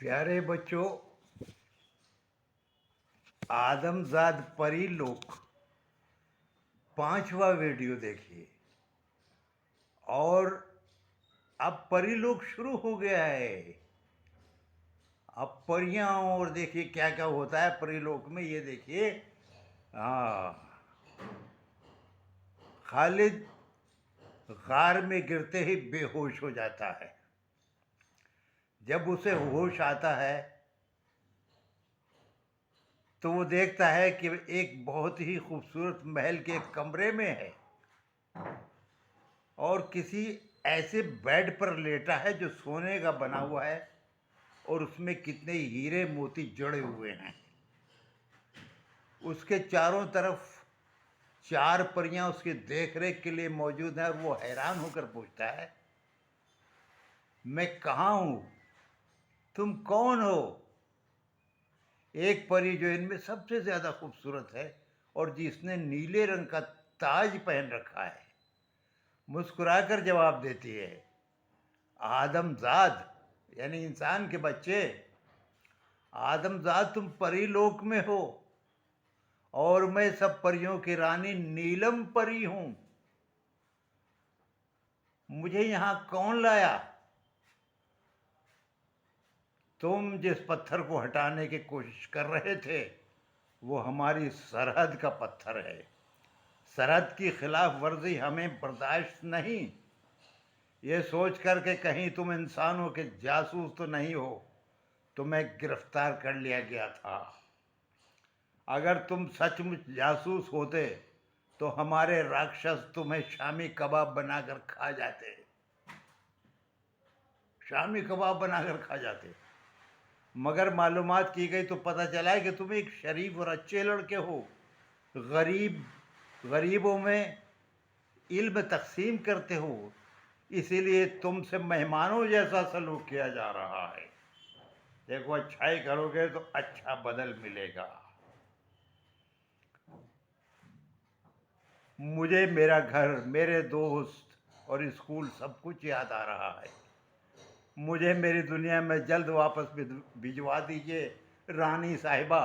प्यारे बच्चों, आदमजाद परी लोक 5वां वीडियो देखिए। और अब परी लोक शुरू हो गया है। अब परियां और देखिए क्या क्या होता है परी लोक में, ये देखिए। हाँ, खालिद गार में गिरते ही बेहोश हो जाता है। जब उसे होश आता है तो वो देखता है कि एक बहुत ही खूबसूरत महल के एक कमरे में है और किसी ऐसे बेड पर लेटा है जो सोने का बना हुआ है और उसमें कितने हीरे मोती जड़े हुए हैं। उसके चारों तरफ 4 परियां उसकी देखरेख के लिए मौजूद हैं और वो हैरान होकर पूछता है, मैं कहाँ हूं, तुम कौन हो? एक परी जो इनमें सबसे ज्यादा खूबसूरत है और जिसने नीले रंग का ताज पहन रखा है, मुस्कुराकर जवाब देती है, आदमजाद यानी इंसान के बच्चे, आदमजाद तुम परीलोक में हो और मैं सब परियों की रानी नीलम परी हूं। मुझे यहां कौन लाया? तुम जिस पत्थर को हटाने की कोशिश कर रहे थे वो हमारी सरहद का पत्थर है। सरहद की खिलाफ वर्जी हमें बर्दाश्त नहीं। ये सोच कर के कहीं तुम इंसानों के जासूस तो नहीं हो, तुम्हें गिरफ्तार कर लिया गया था। अगर तुम सचमुच जासूस होते तो हमारे राक्षस तुम्हें शामी कबाब बनाकर खा जाते। शामी कबाब बनाकर खा जाते। मगर मालूमात की गई तो पता चला है कि तुम एक शरीफ और अच्छे लड़के हो। गरीबों में इल्म तकसीम करते हो, इसीलिए तुमसे मेहमानों जैसा सलूक किया जा रहा है। देखो, अच्छाई करोगे तो अच्छा बदल मिलेगा। मुझे मेरा घर, मेरे दोस्त और स्कूल सब कुछ याद आ रहा है। मुझे मेरी दुनिया में जल्द वापस भिजवा दीजिए रानी साहिबा।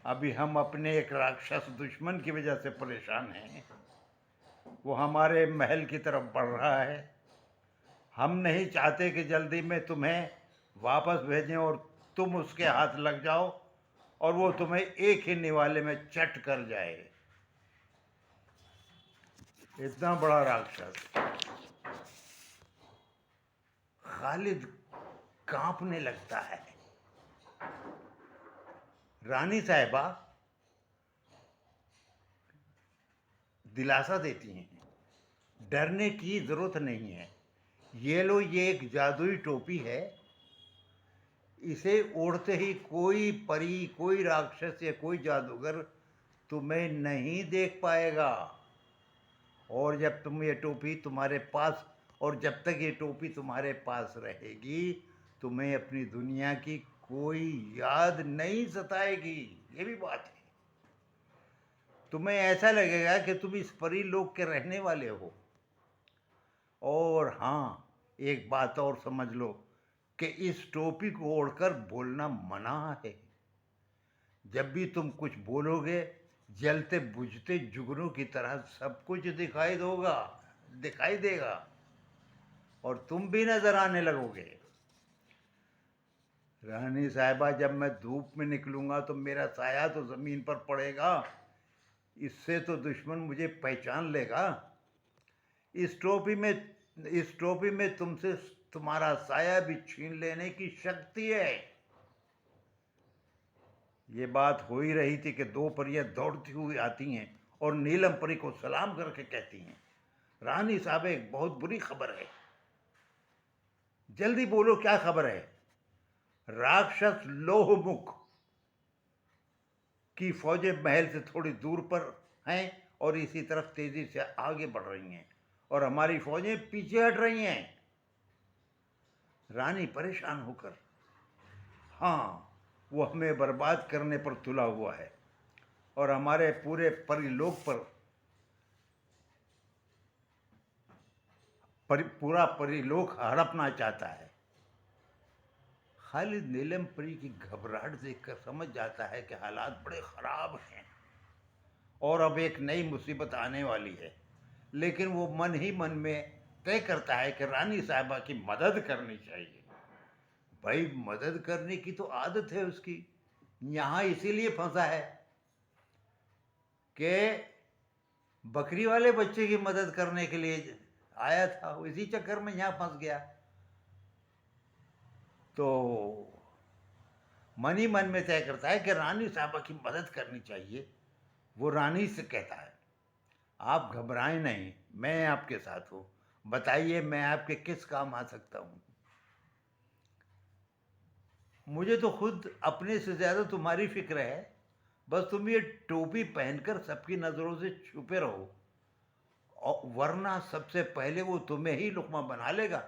अभी हम अपने एक राक्षस दुश्मन की वजह से परेशान हैं। वो हमारे महल की तरफ बढ़ रहा है। हम नहीं चाहते कि जल्दी में तुम्हें वापस भेजें और तुम उसके हाथ लग जाओ और वो तुम्हें एक ही निवाले में चट कर जाए। इतना बड़ा राक्षस। खालिद कांपने लगता है। रानी साहिबा दिलासा देती हैं, डरने की जरूरत नहीं है। ये लो, ये एक जादुई टोपी है। इसे ओढ़ते ही कोई परी, कोई राक्षस या कोई जादूगर तुम्हें नहीं देख पाएगा। और जब तुम ये टोपी तुम्हारे पास और जब तक ये टोपी तुम्हारे पास रहेगी, तुम्हें अपनी दुनिया की कोई याद नहीं सताएगी। ये भी बात है। तुम्हें ऐसा लगेगा कि तुम इस परी लोक के रहने वाले हो। और हाँ, एक बात और समझ लो कि इस टोपी को ओढ़कर बोलना मना है। जब भी तुम कुछ बोलोगे, जलते बुझते जुगनू की तरह सब कुछ दिखाई देगा और तुम भी नजर आने लगोगे। रानी साहिबा, जब मैं धूप में निकलूंगा तो मेरा साया तो जमीन पर पड़ेगा। इससे तो दुश्मन मुझे पहचान लेगा। इस टोपी में इस टोपी में तुमसे तुम्हारा साया भी छीन लेने की शक्ति है। ये बात हो ही रही थी कि 2 परियां दौड़ती हुई आती हैं और नीलम परी को सलाम करके कहती हैं, रानी साहब, एक बहुत बुरी खबर है। जल्दी बोलो, क्या खबर है? राक्षस लोहमुख की फौजें महल से थोड़ी दूर पर हैं और इसी तरफ तेजी से आगे बढ़ रही हैं और हमारी फौजें पीछे हट रही हैं। रानी परेशान होकर, हाँ, वो हमें बर्बाद करने पर तुला हुआ है और हमारे पूरे परिलोक पर पूरा परिलोक हड़पना चाहता है। खालिद नीलम परी की घबराहट देखकर समझ जाता है कि हालात बड़े ख़राब हैं और अब एक नई मुसीबत आने वाली है, लेकिन वो मन ही मन में तय करता है कि रानी साहिबा की मदद करनी चाहिए। भाई, मदद करने की तो आदत है उसकी, यहाँ इसीलिए फंसा है कि बकरी वाले बच्चे की मदद करने के लिए आया था, इसी चक्कर में यहाँ फंस गया। तो मन ही मन में तय करता है कि रानी साहबा की मदद करनी चाहिए। वो रानी से कहता है, आप घबराएं नहीं, मैं आपके साथ हूँ, बताइए मैं आपके किस काम आ सकता हूँ। मुझे तो खुद अपने से ज़्यादा तुम्हारी फिक्र है, बस तुम ये टोपी पहनकर सबकी नज़रों से छुपे रहो, और वरना सबसे पहले वो तुम्हें ही लुक़मा बना लेगा।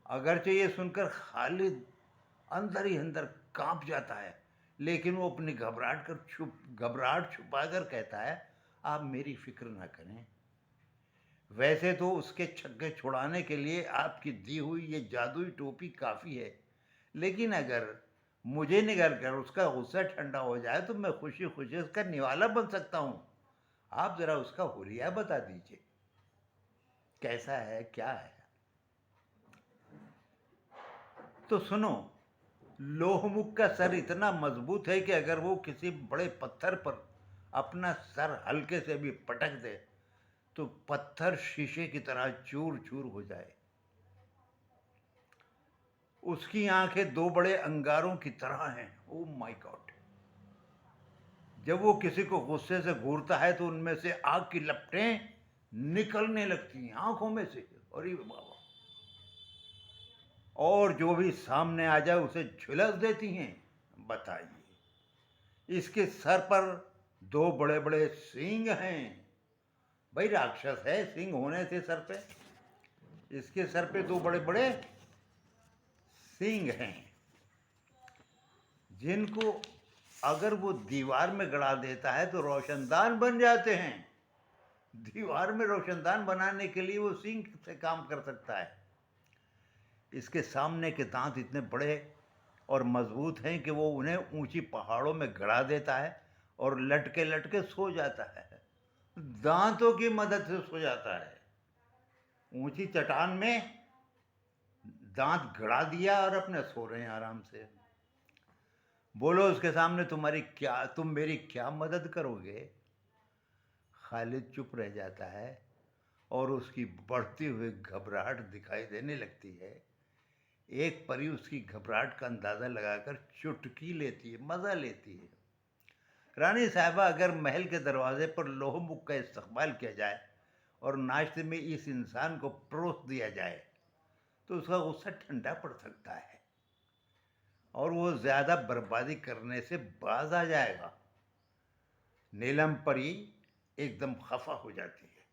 अगरचे ये सुनकर खालिद अंदर ही अंदर कांप जाता है, लेकिन वो अपनी घबराहट छुपाकर कहता है, आप मेरी फिक्र ना करें। वैसे तो उसके छक्के छुड़ाने के लिए आपकी दी हुई ये जादुई टोपी काफ़ी है, लेकिन अगर मुझे निगल कर उसका गुस्सा ठंडा हो जाए तो मैं खुशी खुशी उसका निवाला बन सकता हूँ। आप ज़रा उसका हुलिया बता दीजिए, कैसा है, क्या है। तो सुनो, लोहमुख का सर इतना मजबूत है कि अगर वो किसी बड़े पत्थर पर अपना सर हल्के से भी पटक दे तो पत्थर शीशे की तरह चूर चूर हो जाए। उसकी आंखें दो बड़े अंगारों की तरह हैं। Oh my God! जब वो किसी को गुस्से से घूरता है तो उनमें से आग की लपटें निकलने लगती हैं आंखों में से। अरे बाबा! और जो भी सामने आ जाए उसे झुलस देती हैं। बताइए, इसके सर पर दो बड़े बड़े सींग हैं। भाई, राक्षस है, सींग होने से सर पे, इसके सर पे दो बड़े बड़े सींग हैं, जिनको अगर वो दीवार में गड़ा देता है तो रोशनदान बन जाते हैं। दीवार में रोशनदान बनाने के लिए वो सींग से काम कर सकता है। इसके सामने के दांत इतने बड़े और मजबूत हैं कि वो उन्हें ऊंची पहाड़ों में गड़ा देता है और लटके लटके सो जाता है। दांतों की मदद से सो जाता है। ऊंची चट्टान में दांत गड़ा दिया और अपने सो रहे हैं आराम से। बोलो, उसके सामने तुम मेरी क्या मदद करोगे? खालिद चुप रह जाता है और उसकी बढ़ती हुई घबराहट दिखाई देने लगती है। एक परी उसकी घबराहट का अंदाज़ा लगाकर चुटकी लेती है, मज़ा लेती है। रानी साहिबा, अगर महल के दरवाजे पर लोहमुख का इस्तकबाल किया जाए और नाश्ते में इस इंसान को परोस दिया जाए तो उसका गुस्सा ठंडा पड़ सकता है और वो ज़्यादा बर्बादी करने से बाज आ जाएगा। नीलम परी एकदम खफा हो जाती है।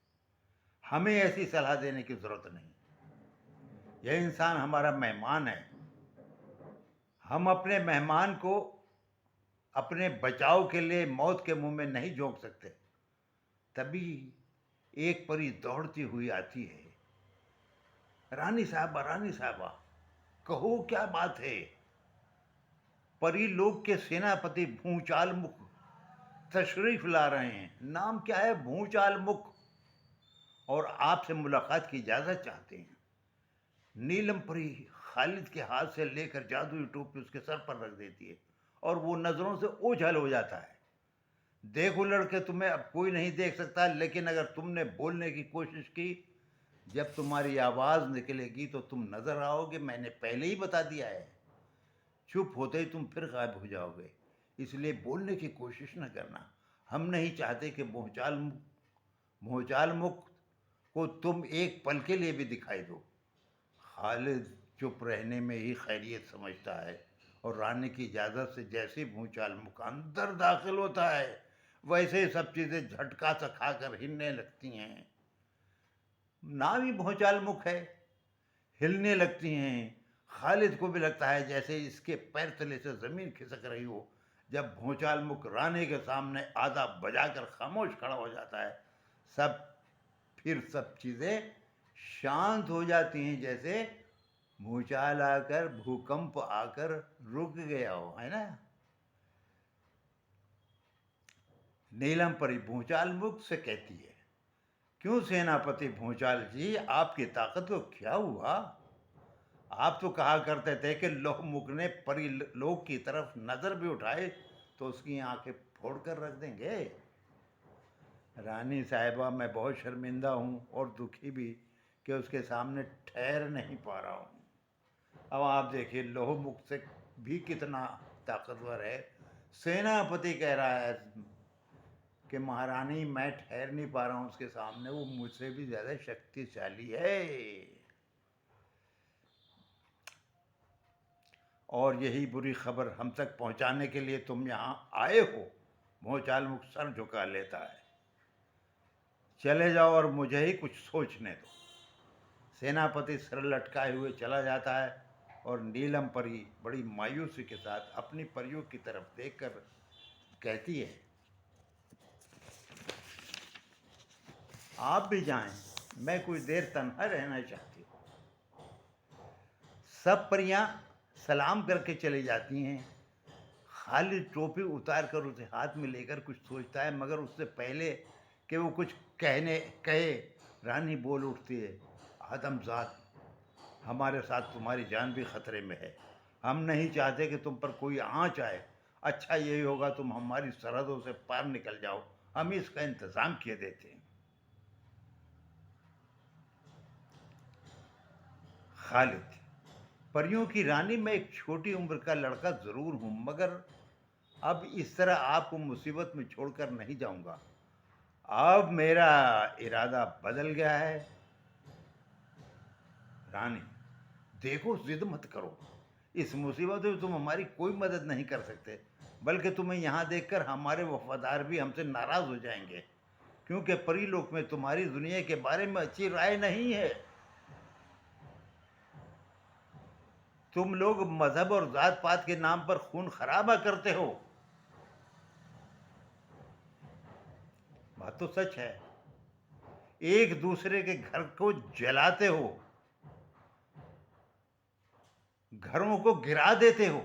हमें ऐसी सलाह देने की ज़रूरत नहीं, यह इंसान हमारा मेहमान है। हम अपने मेहमान को अपने बचाव के लिए मौत के मुंह में नहीं झोंक सकते। तभी एक परी दौड़ती हुई आती है। रानी साहबा, रानी साहबा, कहो क्या बात है? परी लोग के सेनापति भूचाल मुख तशरीफ ला रहे हैं। नाम क्या है? भूचाल मुख, और आपसे मुलाकात की इजाज़त चाहते हैं। नीलम परी खालिद के हाथ से लेकर जादुई टोपी उसके सर पर रख देती है और वो नज़रों से ओझल हो जाता है। देखो लड़के, तुम्हें अब कोई नहीं देख सकता, लेकिन अगर तुमने बोलने की कोशिश की, जब तुम्हारी आवाज़ निकलेगी तो तुम नज़र आओगे। मैंने पहले ही बता दिया है। चुप होते ही तुम फिर गायब हो जाओगे, इसलिए बोलने की कोशिश न करना। हम नहीं चाहते कि भूचाल मुख को तुम एक पल के लिए भी दिखाई दो। खालिद चुप रहने में ही खैरियत समझता है और रानी की इजाज़त से जैसे भूचाल मुख अंदर दाखिल होता है, वैसे ही सब चीज़ें झटका सा खाकर हिलने लगती हैं। नाम ही भूचाल मुख है, हिलने लगती हैं। खालिद को भी लगता है जैसे इसके पैर तले से ज़मीन खिसक रही हो। जब भूचाल मुख रानी के सामने आधा बजाकर खामोश खड़ा हो जाता है, सब चीज़ें शांत हो जाती हैं, जैसे भूचाल आकर, भूकंप आकर रुक गया हो, है ना। नीलम परी भूचाल मुख से कहती है, क्यों सेनापति भूचाल जी, आपकी ताकत को क्या हुआ? आप तो कहा करते थे कि लोह मुख ने परी लोक की तरफ नजर भी उठाए तो उसकी आंखें फोड़ कर रख देंगे। रानी साहिबा, मैं बहुत शर्मिंदा हूँ और दुखी भी कि उसके सामने ठहर नहीं पा रहा हूँ। अब आप देखिए, लोह मुख से भी कितना ताकतवर है। सेनापति कह रहा है कि महारानी, मैं ठहर नहीं पा रहा हूँ उसके सामने, वो मुझसे भी ज्यादा शक्तिशाली है। और यही बुरी खबर हम तक पहुंचाने के लिए तुम यहाँ आए हो। भूचाल मुख सर झुका लेता है। चले जाओ और मुझे ही कुछ सोचने दो। सेनापति सिर लटकाए हुए चला जाता है और नीलम परी बड़ी मायूसी के साथ अपनी परियों की तरफ देखकर कहती है, आप भी जाएं, मैं कुछ देर तन्हा रहना चाहती हूँ। सब परियां सलाम करके चली जाती हैं। खालिद टोपी उतार कर उसे हाथ में लेकर कुछ सोचता है, मगर उससे पहले कि वो कुछ कहे, रानी बोल उठती है, आदमजाद, हमारे साथ तुम्हारी जान भी खतरे में है। हम नहीं चाहते कि तुम पर कोई आँच आए। अच्छा यही होगा तुम हमारी सरहदों से पार निकल जाओ, हम इसका इंतजाम किए देते हैं। खालिद, परियों की रानी, मैं एक छोटी उम्र का लड़का जरूर हूं, मगर अब इस तरह आपको मुसीबत में छोड़कर नहीं जाऊंगा। अब मेरा इरादा बदल गया है। रानी, देखो, जिद मत करो। इस मुसीबत में तुम हमारी कोई मदद नहीं कर सकते, बल्कि तुम्हें यहाँ देखकर हमारे वफादार भी हमसे नाराज हो जाएंगे, क्योंकि परीलोक में तुम्हारी दुनिया के बारे में अच्छी राय नहीं है। तुम लोग मजहब और जात पात के नाम पर खून खराबा करते हो। बात तो सच है। एक दूसरे के घर को जलाते हो, घरों को गिरा देते हो।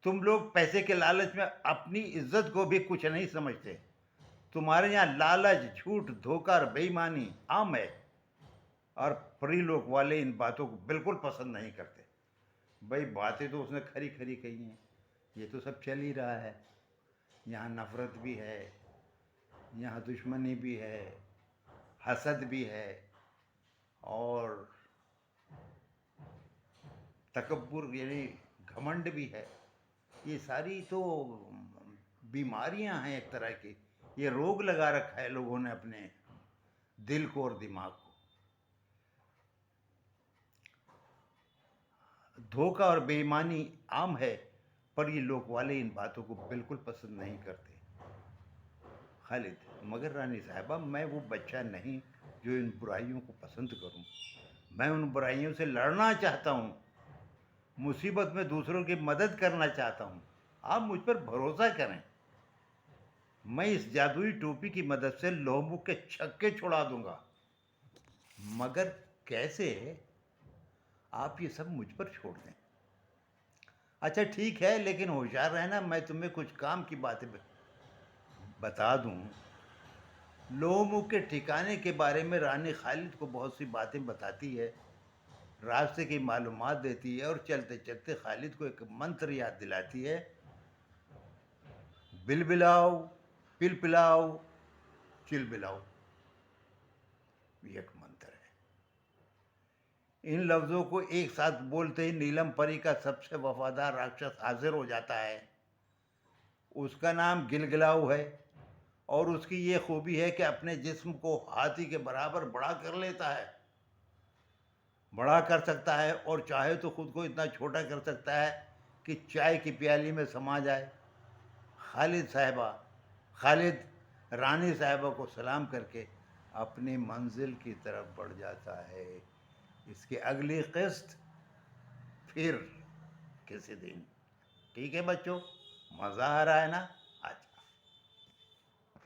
तुम लोग पैसे के लालच में अपनी इज्जत को भी कुछ नहीं समझते। तुम्हारे यहाँ लालच, झूठ, धोखा और बेईमानी आम है, और परीलोक वाले इन बातों को बिल्कुल पसंद नहीं करते। भाई, बातें तो उसने खरी खरी कही हैं, ये तो सब चल ही रहा है। यहाँ नफरत भी है, यहाँ दुश्मनी भी है, हसद भी है, और तकब्बुर यानी घमंड भी है। ये सारी तो बीमारियां हैं एक तरह की। ये रोग लगा रखा है लोगों ने अपने दिल को और दिमाग को। धोखा और बेईमानी आम है, पर ये लोग वाले इन बातों को बिल्कुल पसंद नहीं करते। खालिद, मगर रानी साहिबा, मैं वो बच्चा नहीं जो इन बुराइयों को पसंद करूं। मैं उन बुराइयों से लड़ना चाहता हूं, मुसीबत में दूसरों की मदद करना चाहता हूं। आप मुझ पर भरोसा करें, मैं इस जादुई टोपी की मदद से लोहमुख के छक्के छुड़ा दूंगा। मगर कैसे? आप ये सब मुझ पर छोड़ दें। अच्छा ठीक है, लेकिन होशियार रहना, मैं तुम्हें कुछ काम की बातें बता दूं। लोहमुख के ठिकाने के बारे में रानी खालिद को बहुत सी बातें बताती है, रास्ते की मालूमात देती है, और चलते चलते खालिद को एक मंत्र याद दिलाती है, बिलबिलाओ, पिलपिलाओ, चिलबिलाओ। ये एक मंत्र है। इन लफ्जों को एक साथ बोलते ही नीलम परी का सबसे वफादार राक्षस हाजिर हो जाता है। उसका नाम गिलगिलाऊ है, और उसकी ये खूबी है कि अपने जिस्म को हाथी के बराबर बड़ा कर लेता है, बड़ा कर सकता है, और चाहे तो खुद को इतना छोटा कर सकता है कि चाय की प्याली में समा जाए। खालिद रानी साहिबा को सलाम करके अपनी मंजिल की तरफ बढ़ जाता है। इसकी अगली किस्त फिर किसी दिन। ठीक है बच्चों, मज़ा आ रहा है ना?